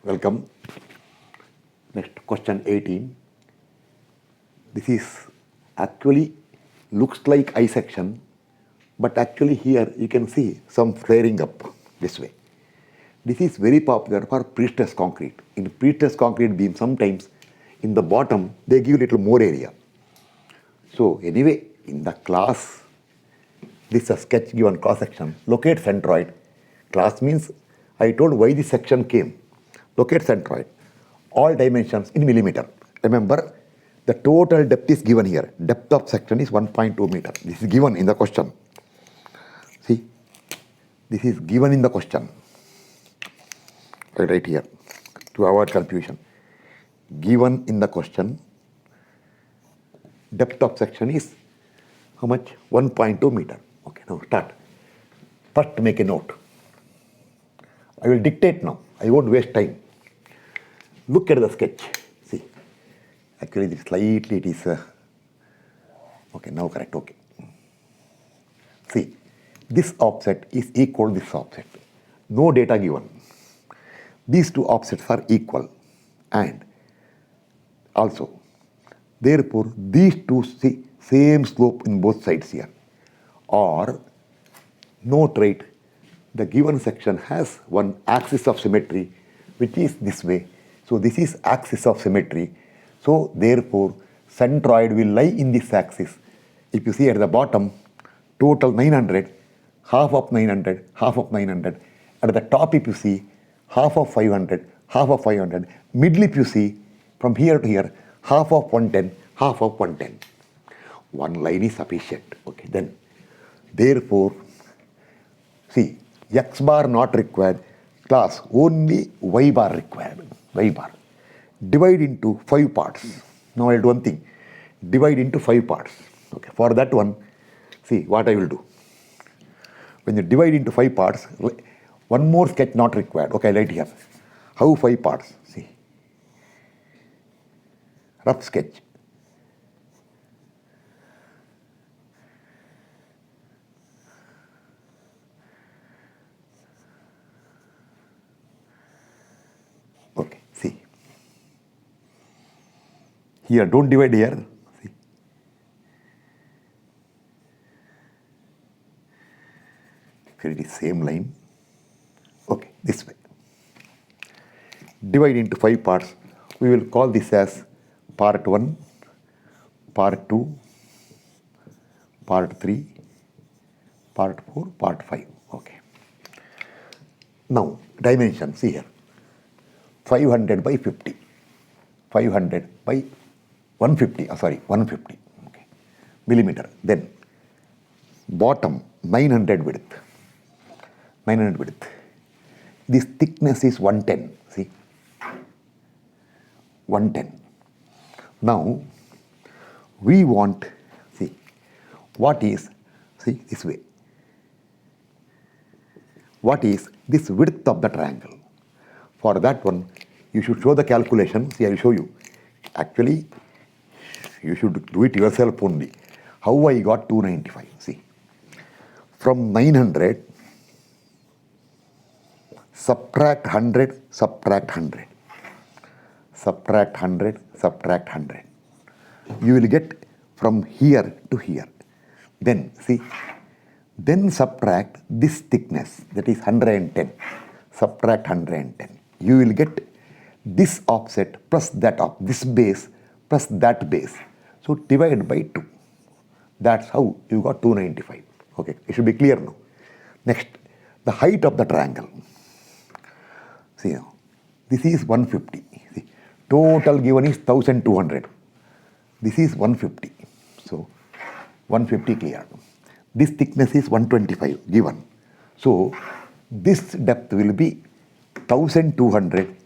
Welcome. Next question 18. This is actually looks like I section, but actually here you can see some flaring up this way. This is very popular for pre-stressed concrete. In pre-stressed concrete beam, sometimes in the bottom they give little more area. So anyway, in the class, this is a sketch given cross section. Locate centroid. Class means I told why this section came. Locate centroid. All dimensions in millimeter. Remember, the total depth is given here. Depth of section is 1.2 meter. This is given in the question. See, this is given in the question. Right here, to avoid confusion. Given in the question, depth of section is how much? 1.2 meter. Okay, now start. First make a note. I will dictate now. I won't waste time. Look at the sketch. See, actually this slightly it is, okay, now correct, okay. See, this offset is equal to this offset. No data given. These two offsets are equal and also, therefore, these two see same slope in both sides here. Or, note right, the given section has one axis of symmetry which is this way. So this is axis of symmetry. So therefore, centroid will lie in this axis. If you see at the bottom, total 900, half of 900, half of 900. At the top if you see, half of 500, half of 500. Middle if you see, from here to here, half of 110, half of 110. One line is sufficient. Okay, then, therefore, see, x bar not required, class only y bar required, y bar. Divide into 5 parts. Now I'll do one thing, divide into 5 parts. Okay, for that one, see what I will do. When you divide into 5 parts, one more sketch not required. Okay, right here. How 5 parts? See. Rough sketch. Okay, see. Here, don't divide here. See. It is same line. Okay, this way. Divide into 5 parts. We will call this as part 1, part 2, part 3, part 4, part 5. Okay. Now, dimension, see here. 500 by 50. 500 by 150, 150. Okay. Millimeter. Then, bottom, 900 width. 900 width. This thickness is 110, see, 110. Now, we want, see, what is, see, this way. What is this width of the triangle? For that one, you should show the calculation. See, I will show you. Actually, you should do it yourself only. How I got 295, see. From 900, subtract 100, subtract 100. Subtract 100, subtract 100. You will get from here to here. Then, see, then subtract this thickness, that is 110. Subtract 110. You will get this offset plus that of this base plus that base. So divide by 2. That's how you got 295. Okay, it should be clear now. Next, the height of the triangle. See now, this is 150. See, total given is 1200. This is 150. So 150 clear. This thickness is 125 given. So this depth will be 1200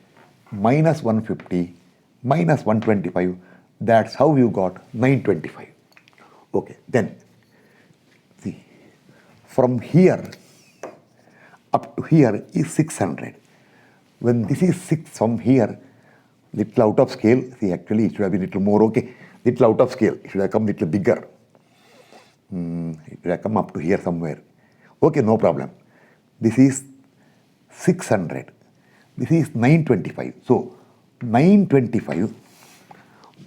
minus 150 minus 125. That's how you got 925. Okay, then see, from here up to here is 600. When this is 6 from here, little out of scale, see, actually it should have been little more, okay, little out of scale, it should have come little bigger. It should have come up to here somewhere. Okay, no problem. This is 600. This is 925. So 925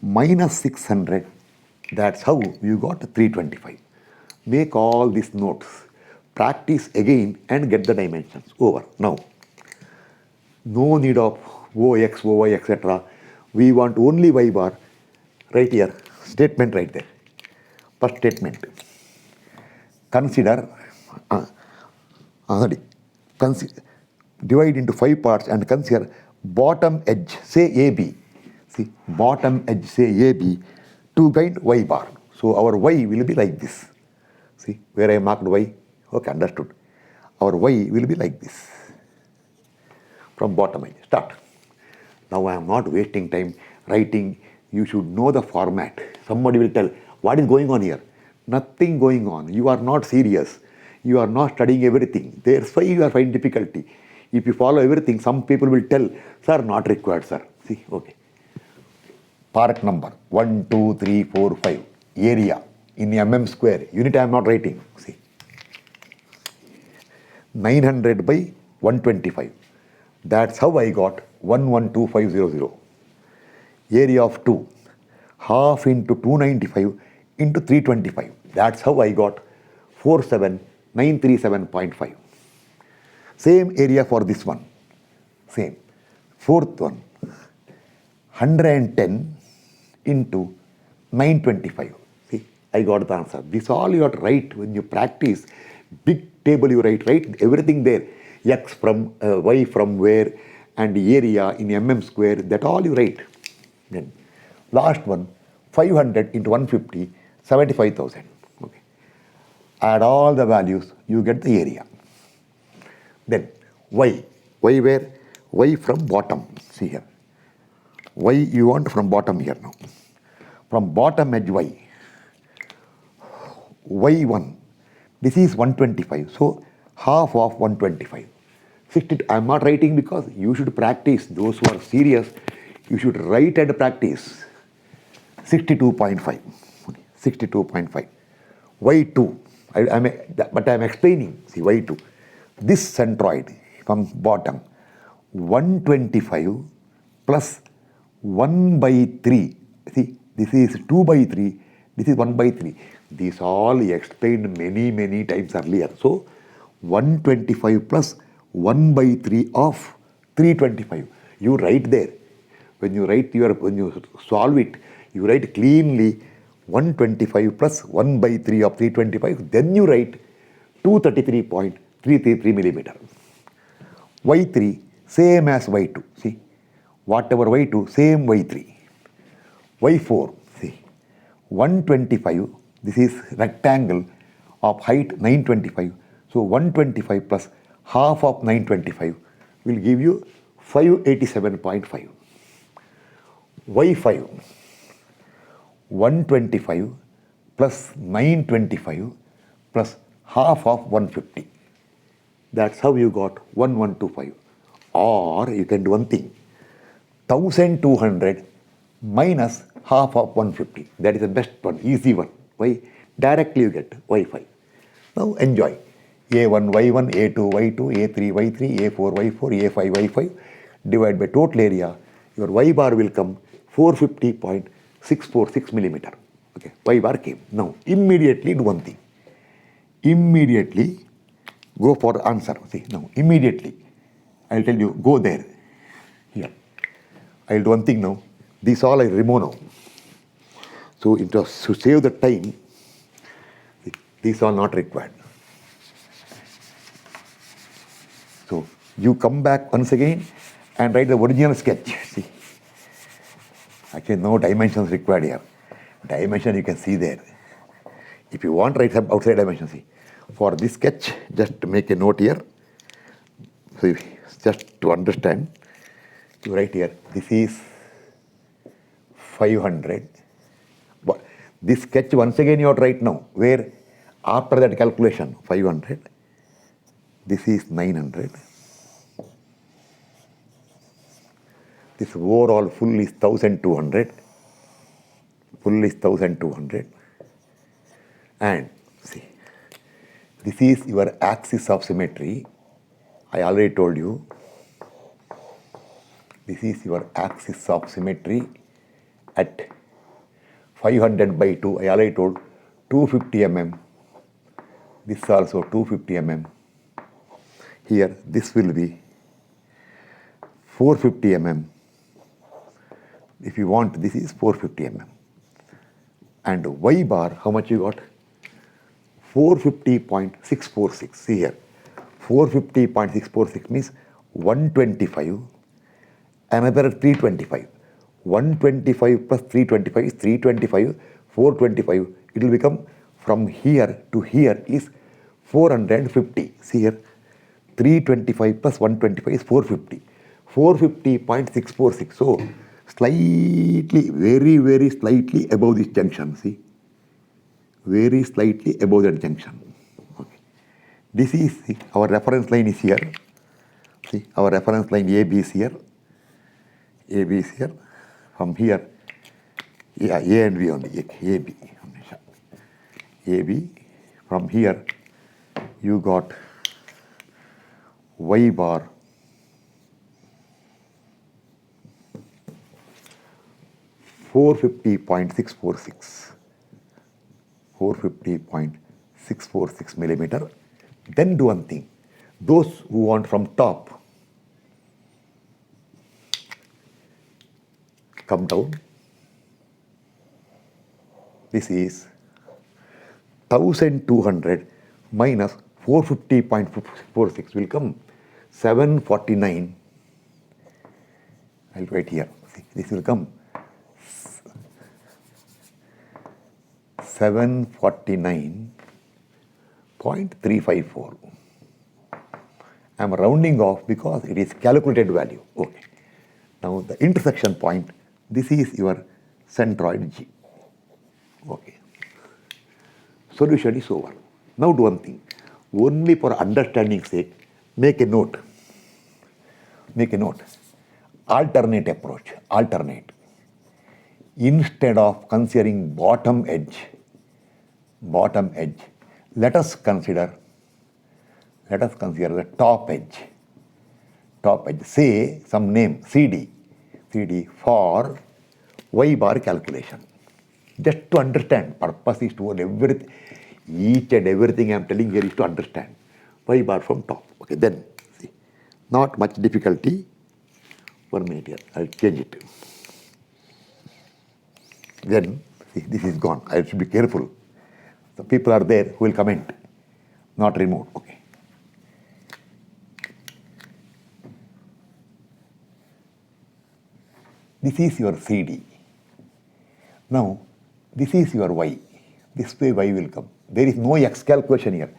minus 600, that's how you got 325. Make all these notes. Practice again and get the dimensions. Over. Now, no need of OX, OY, etc. We want only Y bar. Right here. Statement right there. First statement. Consider, divide into 5 parts and consider bottom edge, say AB. See, bottom edge, say AB, to find Y bar. So our Y will be like this. See, where I marked Y? Okay, understood. Our Y will be like this. From bottom edge. Start. Now I am not wasting time writing. You should know the format. Somebody will tell, what is going on here? Nothing going on. You are not serious. You are not studying everything. That's why you are finding difficulty. If you follow everything, some people will tell, sir, not required, sir. See, okay. Part number 1, 2, 3, 4, 5. Area in mm square. Unit I am not writing. See. 900 by 125. That's how I got 112500. Area of 2. Half into 295 into 325. That's how I got 47937.5. Same area for this one. Same. Fourth one. 110 into 925. See, I got the answer. This all you have to write when you practice. Big table you write everything there. X from Y from where and area in mm square, that all you write. Then last one, 500 into 150, 75,000. Okay. Add all the values, you get the area. Then Y. Y where? Y from bottom. See here. Y you want from bottom here now. From bottom edge Y. Y1. This is 125. So half of 125. 60. I am not writing because you should practice. Those who are serious, you should write and practice. 62.5. 62.5. Y2. But I am explaining. See, Y2. This centroid from bottom. 125 plus 1 by 3. See, this is 2 by 3. This is 1 by 3. These all explained many times earlier. So, 125 plus 1 by 3 of 325. You write there. When you solve it, you write cleanly 125 plus 1 by 3 of 325. Then you write 233.333 millimeter. Y3 same as Y2. See, whatever Y2 same Y3. Y4. See, 125. This is rectangle of height 925. So 125 plus half of 925 will give you 587.5. Y5. 125 plus 925 plus half of 150. That's how you got 1125. Or you can do one thing. 1200 minus half of 150. That is the best one, easy one. Why? Directly you get Y5. Now enjoy. A1, Y1, A2, Y2, A3, Y3, A4, Y4, A5, Y5. Divide by total area. Your Y bar will come 450.646 millimeter. Okay, Y bar came. Now immediately do one thing. Immediately go for the answer. See, now immediately I'll tell you, go there. Here. I'll do one thing now. This all I remove now. So to save the time, these are not required. So you come back once again and write the original sketch. See, actually no dimensions required here. Dimension you can see there. If you want, write some outside dimension. See, for this sketch, just make a note here. So just to understand, you write here. This is 500. But this sketch once again you have to write now. Where after that calculation 500. This is 900. This overall full is 1200. Full is 1200. And see, this is your axis of symmetry. I already told you. This is your axis of symmetry at 500 by 2. I already told 250 mm. This also 250 mm. Here this will be 450 mm. If you want, this is 450 mm. And Y bar, how much you got? 450.646. See here, 450.646 means 125, another 325. 125 plus 325 is 325, 425. It will become from here to here is 450. See here, 325 plus 125 is 450. 450.646. So slightly, very, very slightly above this junction. See, very slightly above that junction. Okay. This is, see, our reference line is here. See, our reference line AB is here. AB is here. From here, yeah, A and B only, AB. AB. From here, you got Y bar 450.646. 450.646 millimeter. Then do one thing. Those who want from top, come down. This is 1200 minus 450.46 will come 749. I'll write here. See, this will come 749.354. I am rounding off because it is calculated value. Okay. Now the intersection point, this is your centroid G. Okay. Solution is over. Now do one thing. Only for understanding sake, make a note. Make a note. Alternate approach. Alternate. Instead of considering bottom edge, let us consider the top edge. Top edge. Say some name CD for Y bar calculation. Just to understand. Purpose is to everything. Each and everything I am telling here is to understand. Y bar from top. Okay, then see. Not much difficulty. 1 minute here. I'll change it. Then see, this is gone. I should be careful. The people are there who will comment. Not remove. Okay. This is your CD. Now, this is your Y. This way Y will come. There is no X calculation here.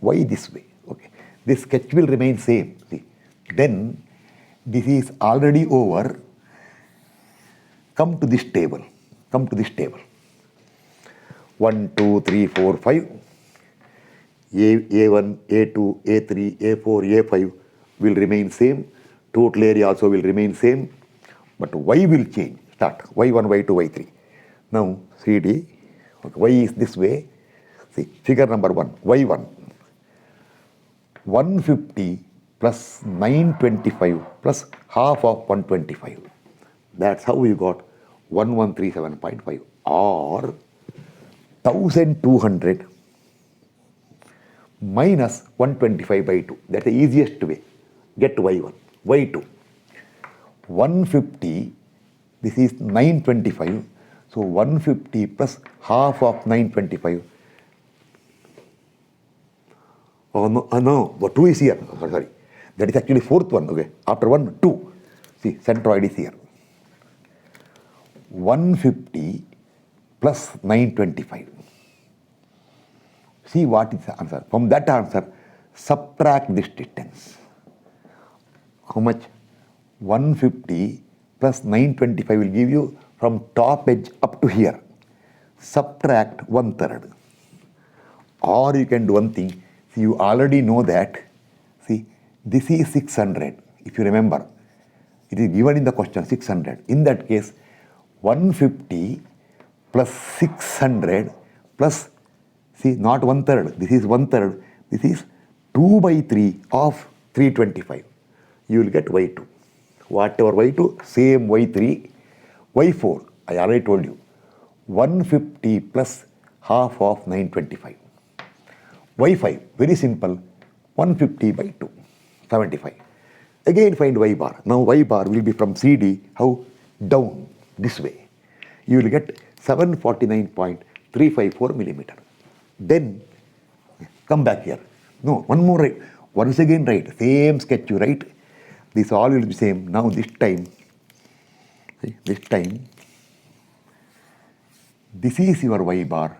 Y this way. Okay. This sketch will remain same. See. Then, this is already over. Come to this table. 1, 2, 3, 4, 5. A1, A2, A3, A4, A5 will remain same. Total area also will remain same. But Y will change. Start. Y1, Y2, Y3. Now, CD. Okay, Y is this way. See, figure number 1. Y1. 150 plus 925 plus half of 125. That's how you got 1137.5 or 1200 minus 125 by 2. That's the easiest way. Get Y1. Y2. 150, this is 925. So 150 plus half of 925. Oh no, but 2 is here. Oh, sorry. That is actually fourth one. Okay. After 1, 2. See, centroid is here. 150 plus 925. See what is the answer. From that answer, subtract this distance. How much? 150 plus 925 will give you from top edge up to here. Subtract 1/3. Or you can do one thing. See, you already know that. See, this is 600. If you remember, it is given in the question 600. In that case, 150 plus 600 plus, see, not 1/3. This is 1/3. This is 2/3 of 325. You will get Y2. whatever y2, same y3, y4, I already told you, 150 plus half of 925. y5, very simple, 150 by 2, 75. Again find y bar. Now y bar will be from CD, how? Down, this way. You will get 749.354 millimeter. Then come back here. No, one more right. Once again write, same sketch you write. This all will be same. Now this time, this is your y bar,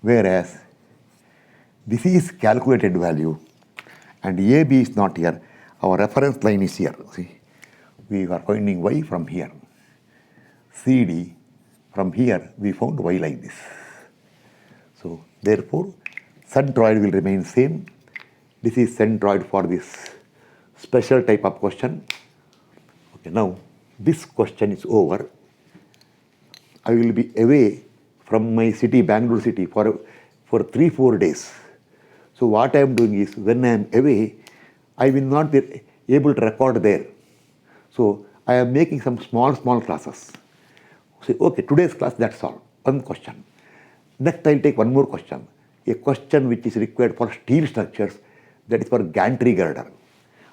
whereas this is calculated value and AB is not here. Our reference line is here. See, we are finding y from here. CD, from here we found y like this. So therefore, centroid will remain same. This is centroid for this special type of question. Okay, now this question is over. I will be away from my city, Bangalore city, for 3-4 days. So what I am doing is, when I am away, I will not be able to record there. So I am making some small classes. Say, okay, today's class, that's all. One question. Next, I'll take one more question. A question which is required for steel structures, that is for gantry girder.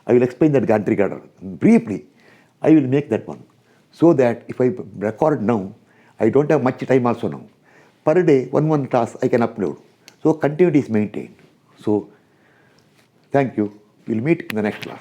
I will explain that gantry girder briefly. I will make that one. So that if I record now, I don't have much time also now. Per day, one class I can upload. So continuity is maintained. So thank you. We'll meet in the next class.